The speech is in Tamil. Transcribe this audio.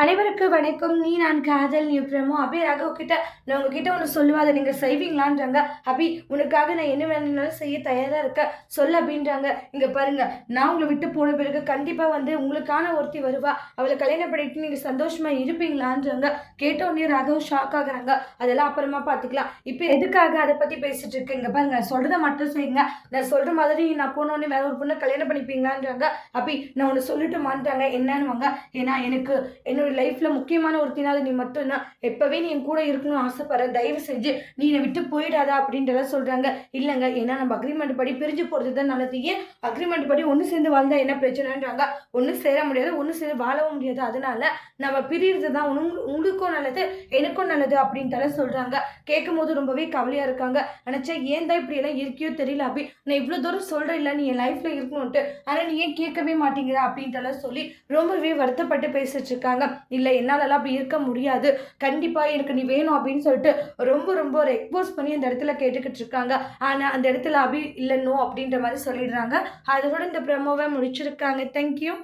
அனைவருக்கு வணக்கம். நான் காதல் நியூப்ரமோ அபி ராகவ் கிட்ட நான் உங்ககிட்ட ஒன்று சொல்லுவா, அதை நீங்கள் செய்வீங்களான்றாங்க. அபி, உனக்காக நான் என்ன வேணும்னாலும் செய்ய தயாராக இருக்க சொல்லு அப்படின்றாங்க. இங்கே பாருங்க, நான் உங்களை விட்டு போன பிறகு கண்டிப்பாக வந்து உங்களுக்கான ஒருத்தி வருவா, அவளை கல்யாணம் பண்ணிட்டு நீங்கள் சந்தோஷமாக இருப்பீங்களான்றாங்க. கேட்ட உடனே ராகவ் ஷாக் ஆகுறாங்க. அதெல்லாம் அப்புறமா பார்த்துக்கலாம், இப்போ எதுக்காக அதை பற்றி பேசிட்டு இருக்கு? இங்கே பாருங்க, சொல்கிறத மட்டும் செய்யுங்க. நான் சொல்கிற மாதிரி நான் போனோடனே வேற ஒரு பொண்ணை கல்யாணம் பண்ணிப்பீங்களான்றாங்க. அபி, நான் ஒன்று சொல்லிட்டுமான்றாங்க. என்னன்னுவாங்க. ஏன்னா எனக்கு என்னோட லைஃப்பில் முக்கியமான ஒருத்தினால நீ மட்டும்தான், எப்போவே நீ என் கூட இருக்கணும்னு ஆசைப்படுறேன், தயவு செஞ்சு நீ என்னை விட்டு போயிடாதா அப்படின்றத சொல்கிறாங்க. இல்லைங்க, ஏன்னா நம்ம அக்ரிமெண்ட் படி பிரிஞ்சு போகிறது தான் நல்லது. ஏன் அக்ரிமெண்ட் படி ஒன்று சேர்ந்து வாழ்ந்தா என்ன பிரச்சனைன்றாங்க. ஒன்று சேர முடியாது, ஒன்று சேர்ந்து வாழவும் முடியாது, அதனால நம்ம பிரிகிறது தான் உங்களுக்கும் நல்லது எனக்கும் நல்லது அப்படின்ட்டு சொல்கிறாங்க. கேட்கும் போது ரொம்பவே கவலையாக இருக்காங்க. நினச்சா ஏன் தான் இப்படி எல்லாம் இருக்கியோ தெரியல அபி, நான் இவ்வளோ தூரம் சொல்கிறேன் இல்லை நீ என் லைஃப்பில் இருக்கணும்ட்டு, ஆனால் நீ ஏன் கேட்கவே மாட்டேங்கிற அப்படின்ட்டு சொல்லி ரொம்பவே வருத்தப்பட்டு பேசிட்டு இருக்காங்க. இல்லை, என்னாலலாம் அப்படி இருக்க முடியாது, கண்டிப்பாக எனக்கு நீ வேணும் அப்படின்னு சொல்லிட்டு ரொம்ப ரொம்ப ரெக்வஸ்ட் பண்ணி அந்த இடத்துல கேட்டுக்கிட்டு இருக்காங்க. ஆனால் அந்த இடத்துல அபி இல்லை நோ அப்படின்ற மாதிரி சொல்லிடுறாங்க. அதோட இந்த ப்ரமோவை முடிச்சிருக்காங்க. தேங்க்யூ.